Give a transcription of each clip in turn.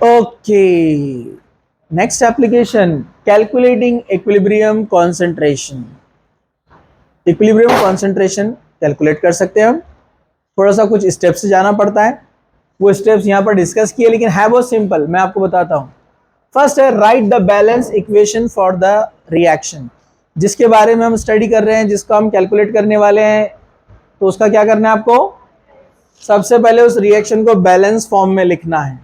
Okay, next application, calculating equilibrium concentration. Equilibrium concentration calculate कर सकते हैं हम। थोड़ा सा कुछ स्टेप्स से जाना पड़ता है, वो स्टेप्स यहाँ पर डिस्कस किए, लेकिन है बहुत सिंपल, मैं आपको बताता हूँ। फर्स्ट है right the balance equation for the reaction. जिसके बारे में हम स्टडी कर रहे हैं, जिसको हम कैलकुलेट करने वाले हैं, तो उसका क्या करना है आपको? सबसे पहले उस रिएक्शन को बैलेंस फॉर्म में लिखना है।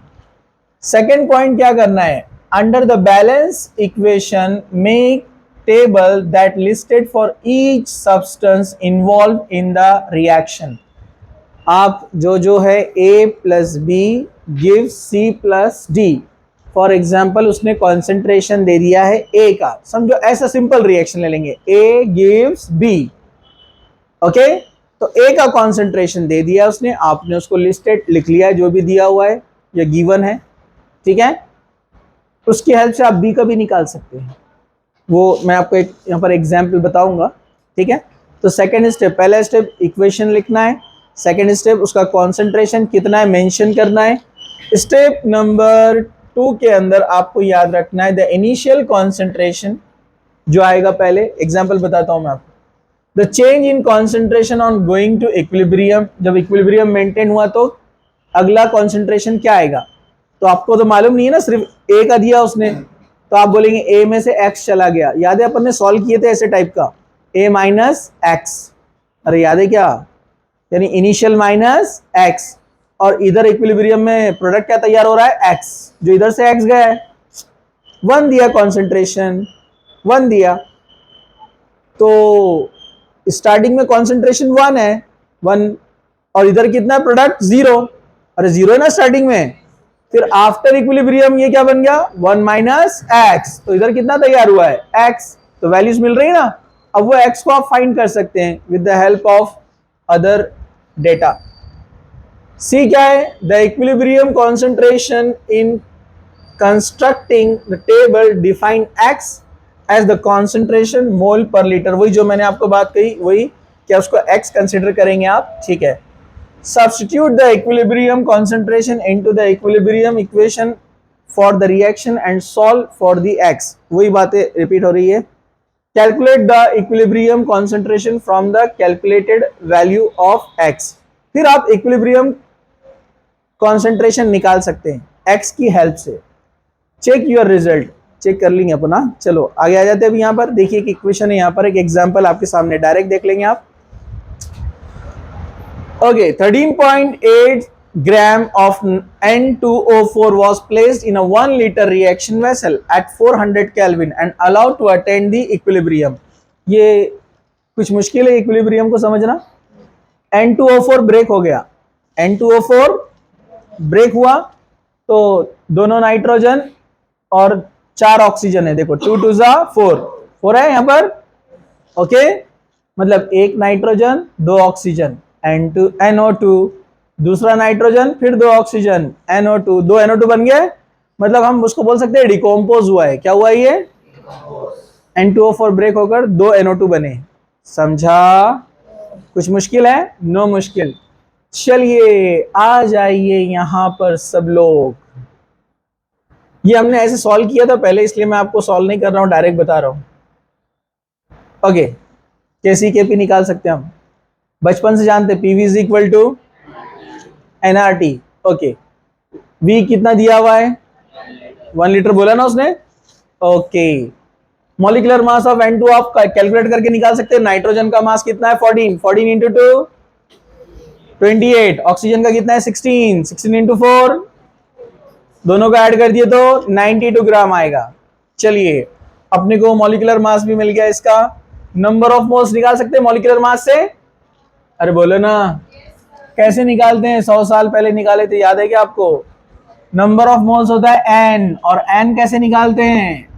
सेकेंड पॉइंट क्या करना है? Under the balance equation make table that listed for each substance involve in the reaction. आप जो है A plus B give C plus D. For example उसने कॉन्सेंट्रेशन दे दिया है A का, समझो ऐसा सिंपल रिएक्शन ले लेंगे, A गिव्स B। ओके, तो A का कॉन्सेंट्रेशन दे दिया उसने, आपने उसको लिस्टेड लिख लिया है, जो भी दिया हुआ है या गिवन है, ठीक है। उसकी हेल्प से आप B का भी निकाल सकते हैं, वो मैं आपको एक यहाँ पर एग्जाम्पल बताऊंगा, ठीक है। तो सेकेंड स्टेप, पहला स्टेप इक्वेशन लिखना है, सेकेंड स्टेप उसका कॉन्सेंट्रेशन कितना है मेंशन करना है। स्टेप नंबर 2 के अंदर आपको याद रखना है द इनिशियल कॉन्सेंट्रेशन जो आएगा, पहले एग्जाम्पल बताता हूं मैं आपको। The change in concentration on going to equilibrium, जब इक्विलिब्रियम मेंटेन हुआ तो अगला कॉन्सेंट्रेशन क्या आएगा? तो आपको तो मालूम नहीं है ना, सिर्फ ए का दिया उसने, तो आप बोलेंगे ए में से एक्स चला गया। याद है अपन ने सॉल्व किए थे ऐसे टाइप का, ए माइनस एक्स, अरे याद है क्या? यानी इनिशियल माइनस एक्स, और इधर इक्विलिब्रियम में प्रोडक्ट क्या तैयार हो रहा है? एक्स, जो इधर से एक्स गया है, 1 दिया कॉन्सेंट्रेशन, 1 दिया, तो स्टार्टिंग में कॉन्सेंट्रेशन 1 है, 1, और इधर कितना प्रोडक्ट? 0, अरे 0 है ना स्टार्टिंग में। फिर आफ्टर इक्विलिब्रियम ये क्या बन गया? 1 माइनस एक्स, तो इधर कितना तैयार हुआ है? एक्स, तो वैल्यूज मिल रही है ना। अब वो एक्स को आप फाइंड कर सकते हैं with the help of other data. C क्या है? The equilibrium concentration in constructing the table define X as the concentration mole पर लीटर। वही जो मैंने आपको बात कही, वही क्या उसको एक्स कंसिडर करेंगे आप, ठीक है। Substitute the equilibrium concentration into the equilibrium equation for the reaction and solve for the x। वही बातें रिपीट हो रही है। Calculate the equilibrium concentration from the calculated value of x। फिर आप equilibrium concentration निकाल सकते हैं x की हेल्प से। Check your result, चेक कर लेंगे अपना। चलो आगे आ जाते हैं। अभी यहाँ पर देखिए कि इक्वेशन है, यहाँ पर एक एग्जाम्पल आपके सामने डायरेक्ट देख लेंगे आप। Okay, 13.8 gram of N2O4 was placed in a 1 liter reaction vessel at 400 Kelvin and allowed to attain the equilibrium। ये कुछ मुश्किल है इक्विलिब्रियम को समझना। N2O4 ब्रेक हो गया, N2O4 ब्रेक हुआ तो दोनों नाइट्रोजन और 4 ऑक्सीजन है, देखो 2 2 जा 4, 4 है यहाँ पर, ओके, मतलब एक नाइट्रोजन 2 ऑक्सीजन, NO2, दूसरा नाइट्रोजन फिर 2 ऑक्सीजन, NO2, 2 NO2 बन गए, मतलब हम उसको बोल सकते हैं डिकम्पोज हुआ है। क्या हुआ ये? N2O4 ब्रेक होकर 2 NO2 बने। समझा? कुछ मुश्किल है? नो मुश्किल। चलिए आ जाइए यहां पर सब लोग। ये हमने ऐसे सॉल्व किया था पहले, इसलिए मैं आपको सॉल्व नहीं कर रहा हूं, डायरेक्ट बता रहा हूं। ओके, केसी के पी निकाल सकते हैं हम, बचपन से जानते, PV is equal to nRT. Okay, V कितना दिया हुआ है? 1 लीटर बोला ना उसने। Okay, molecular mass of N2 आप कैलकुलेट करके निकाल सकते हैं। नाइट्रोजन का मास कितना है? 14, 14 इंटू 2 28, ऑक्सीजन का कितना है? 16, 16 इंटू 4, दोनों का ऐड कर दिए तो 92 ग्राम आएगा। चलिए अपने को मॉलिक्यूलर मास भी मिल गया, इसका नंबर ऑफ मोल्स निकाल सकते हैं मॉलिक्यूलर मास से। अरे बोलो ना, कैसे निकालते हैं? 100 साल पहले निकाले थे, याद है क्या आपको? नंबर ऑफ मोल्स होता है n, और n कैसे निकालते हैं?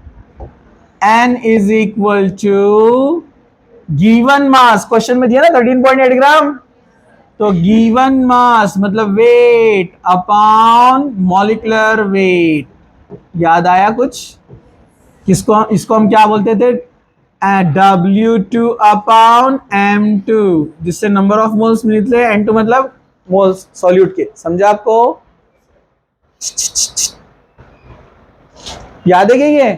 n is equal to given mass, question में दिया ना 13.8 ग्राम, तो गिवन मास मतलब वेट अपॉन मॉलिक्यूलर वेट। याद आया कुछ? किसको, इसको हम क्या बोलते थे? W2 अपॉन M2, जिससे नंबर ऑफ मोल्स मिलते हैं, N2 मतलब मोल्स सॉल्यूट के। समझा आपको? याद है क्या ये?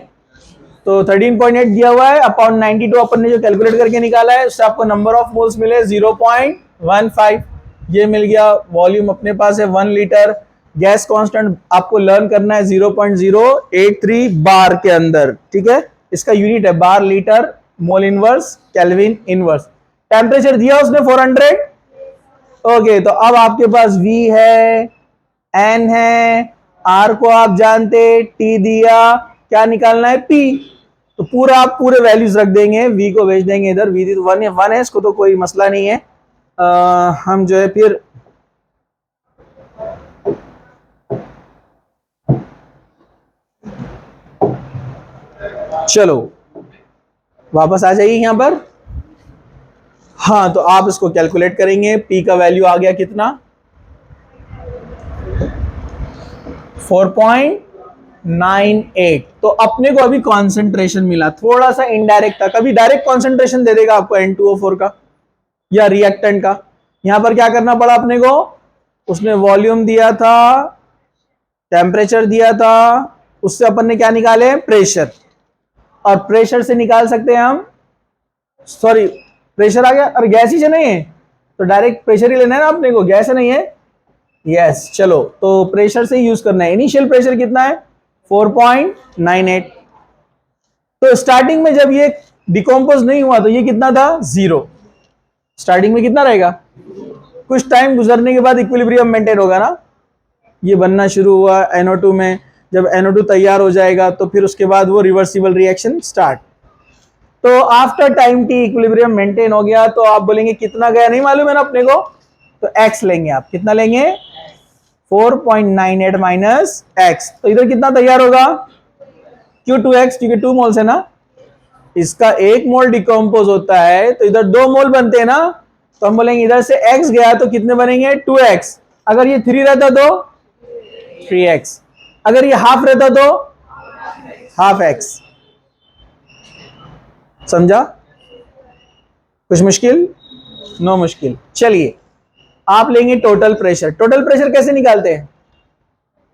तो 13.8 दिया हुआ है अपॉन 92 अपन ने जो कैलकुलेट करके निकाला है उससे आपको नंबर ऑफ मोल्स मिले 0.15। ये मिल गया। वॉल्यूम अपने पास है 1 लीटर। गैस कांस्टेंट आपको लर्न करना है 0.083 बार के अंदर, ठीक है। इसका यूनिट है bar litre mole inverse kelvin inverse. Temperature दिया उसने 400। ओके, तो अब आपके पास V है, N है, R को आप जानते, T दिया, क्या निकालना है P। तो पूरा आप पूरे वैल्यूज रख देंगे, V को भेज देंगे इधर। V तो वन है, इसको तो कोई मसला नहीं है। हम जो है फिर चलो वापस आ जाइए यहां पर। हाँ, तो आप इसको कैलकुलेट करेंगे। P का वैल्यू आ गया कितना? 4.98। तो अपने को अभी कॉन्सेंट्रेशन मिला, थोड़ा सा इनडायरेक्ट था। कभी डायरेक्ट कॉन्सेंट्रेशन दे देगा आपको N2O4 का या रिएक्टेंट का। यहां पर क्या करना पड़ा अपने को? उसने वॉल्यूम दिया था, टेम्परेचर दिया था, उससे अपन ने क्या निकाले? प्रेशर। और प्रेशर से निकाल सकते हैं हम, सॉरी प्रेशर आ गया और गैस ही से नहीं है तो डायरेक्ट प्रेशर ही लेना है ना अपने को, गैस है नहीं है। यस, चलो तो प्रेशर से यूज करना है। इनिशियल प्रेशर कितना है? 4.98। तो स्टार्टिंग में जब ये डिकम्पोज नहीं हुआ तो ये कितना था? 0। स्टार्टिंग में कितना रहेगा? कुछ टाइम गुजरने के बाद इक्विलिब्रियम मेंटेन होगा ना। ये बनना शुरू हुआ NO2 में। जब NO2 तैयार हो जाएगा तो फिर उसके बाद वो रिवर्सिबल रिएक्शन स्टार्ट। तो after time T equilibrium maintain हो गया। तो आप बोलेंगे कितना गया, नहीं मालूम है ना अपने को, तो x लेंगे। आप कितना लेंगे? 4.98 माइनस x। तो इधर कितना तैयार होगा? क्यों 2x? क्योंकि 2 मोल्स है ना। इसका 1 मोल डिकम्पोज होता है तो इधर 2 मोल बनते हैं ना। तो हम बोलेंगे इधर से x गया तो कितने बनेंगे? 2x। अगर ये 3 रहता तो 3x। अगर ये हाफ रहता तो हाफ x। समझा? कुछ मुश्किल? नो मुश्किल। चलिए आप लेंगे टोटल प्रेशर। टोटल प्रेशर कैसे निकालते हैं?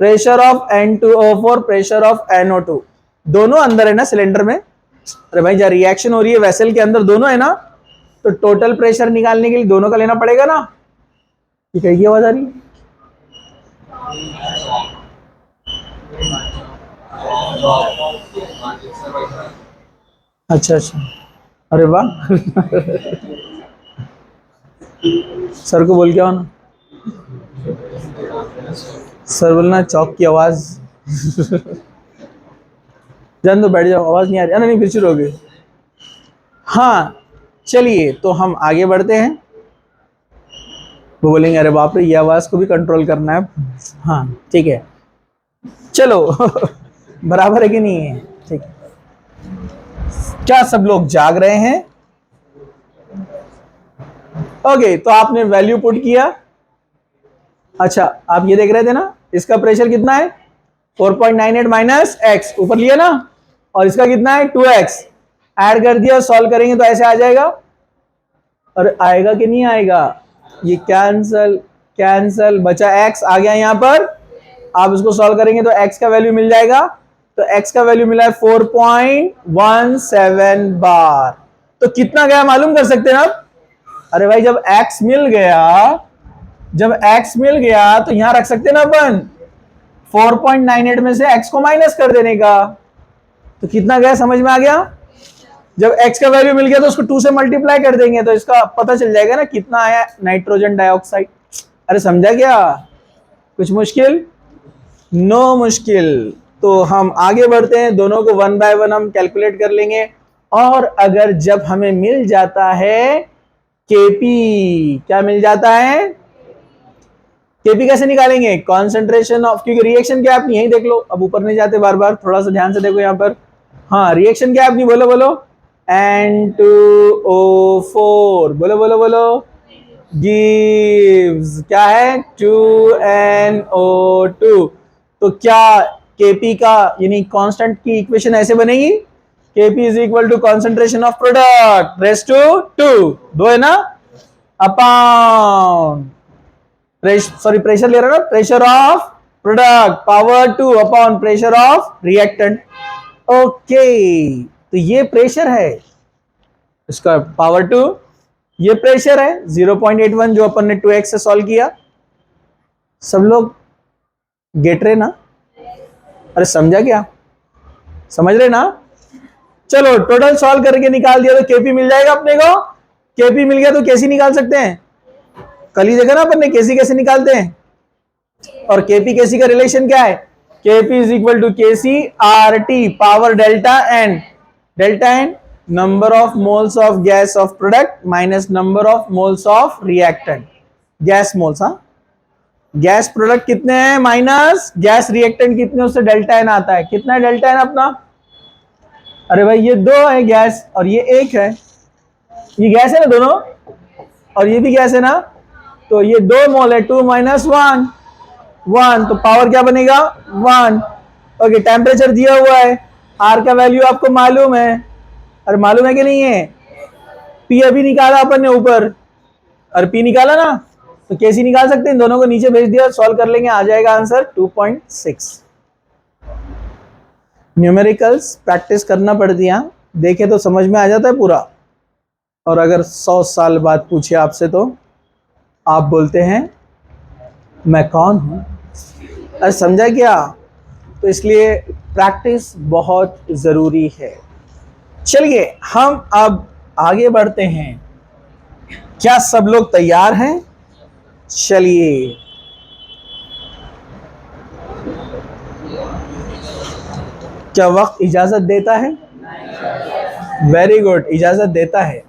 Pressure of N2O4, pressure of NO2, दोनों अंदर है ना सिलेंडर में। अरे भाई जब रिएक्शन हो रही है वेसल के अंदर, दोनों है ना, तो टोटल प्रेशर निकालने के लिए दोनों का लेना पड़ेगा ना। ये कहीं की आवाज आ रही है? अच्छा अच्छा, अरे वाह सर को बोल के आओ ना। सर बोलना चौक की आवाज जान दो, बैठ जाओ, आवाज नहीं आ रही। नहीं फिर शुरू हो गई। हाँ चलिए तो हम आगे बढ़ते हैं। वो बोलेंगे अरे बाप रे ये आवाज को भी कंट्रोल करना है। हाँ ठीक है, चलो बराबर है कि नहीं है? ठीक है, क्या सब लोग जाग रहे हैं? ओके, तो आपने वैल्यू पुट किया। अच्छा आप ये देख रहे थे ना, इसका प्रेशर कितना है? 4.98 माइनस एक्स, ऊपर लिया ना, और इसका कितना है? 2x। ऐड कर दिया, सॉल्व करेंगे तो ऐसे आ जाएगा। और आएगा कि नहीं आएगा? ये कैंसल कैंसल, बचा x आ गया यहां पर। आप इसको सॉल्व करेंगे तो x का वैल्यू मिल जाएगा। तो x का वैल्यू मिला है 4.17 बार। तो कितना गया मालूम कर सकते हैं आप? अरे भाई जब x मिल गया, तो यहां रख सकते हैं ना अपन 4.98 में से x को माइनस कर देने का। तो कितना गया समझ में आ गया? जब x का वैल्यू मिल गया तो उसको 2 से मल्टीप्लाई कर देंगे तो इसका पता चल जाएगा ना कितना आया नाइट्रोजन डाइऑक्साइड। अरे समझा क्या? कुछ मुश्किल? नो मुश्किल। तो हम आगे बढ़ते हैं, दोनों को 1 बाय 1 हम कैलकुलेट कर लेंगे। और अगर जब हमें मिल जाता है Kp, क्या मिल जाता है? Kp कैसे निकालेंगे? कॉन्सेंट्रेशन ऑफ, क्योंकि रिएक्शन क्या अपनी यही देख लो, अब ऊपर नहीं जाते बार बार, थोड़ा सा ध्यान से देखो यहाँ पर। हाँ रिएक्शन क्या अपनी, बोलो बोलो। N2O4, बोलो बोलो बोलो, गिव्स क्या है? 2NO2। तो क्या Kp का यानी कांस्टेंट की इक्वेशन ऐसे बनेगी? Kp is equal to concentration of product raise to 2, 2 है ना, अपॉन प्रेशर ले रहा ना, pressure of product power 2 upon pressure of reactant. Okay, तो ये प्रेशर है, इसका पावर 2, ये प्रेशर है 0.81 जो अपन ने 2x से सॉल्व किया। सब लोग गेट रहे ना? अरे समझा क्या? समझ रहे ना? चलो टोटल सॉल्व करके निकाल दिया तो केपी मिल जाएगा अपने को। केपी मिल गया तो केसी निकाल सकते हैं। कल ही देखा ना अपन ने केसी कैसे निकालते हैं। और केपी केसी का रिलेशन क्या है? Kp is equal to Kc R T power delta n. Delta n number of moles of gas of product minus number of moles of reactant. Gas moles, हाँ गैस प्रोडक्ट कितने हैं minus gas reactant कितने, उससे delta N आता है। कितना है delta N अपना? अरे भाई ये 2 है गैस और ये 1 है। ये गैस है ना दोनों, और ये भी गैस है ना, तो ये 2 मोल है, 2 माइनस 1 1, तो पावर क्या बनेगा 1। ओके, टेम्परेचर दिया हुआ है, आर का वैल्यू आपको मालूम है। अरे मालूम है कि नहीं है? पी अभी निकाला अपन ने ऊपर, और पी निकाला ना, तो केसी निकाल सकते हैं। दोनों को नीचे भेज दिया, सॉल्व कर लेंगे, आ जाएगा आंसर 2.6। न्यूमेरिकल्स प्रैक्टिस करना पड़ती है, देखे तो समझ में आ जाता है पूरा। और अगर 100 साल बाद पूछे आपसे तो आप बोलते हैं मैं कौन हूं। अरे समझा क्या? तो इसलिए प्रैक्टिस बहुत जरूरी है। चलिए हम अब आगे बढ़ते हैं। क्या सब लोग तैयार हैं? चलिए क्या वक्त इजाजत देता है? वेरी गुड, इजाजत देता है।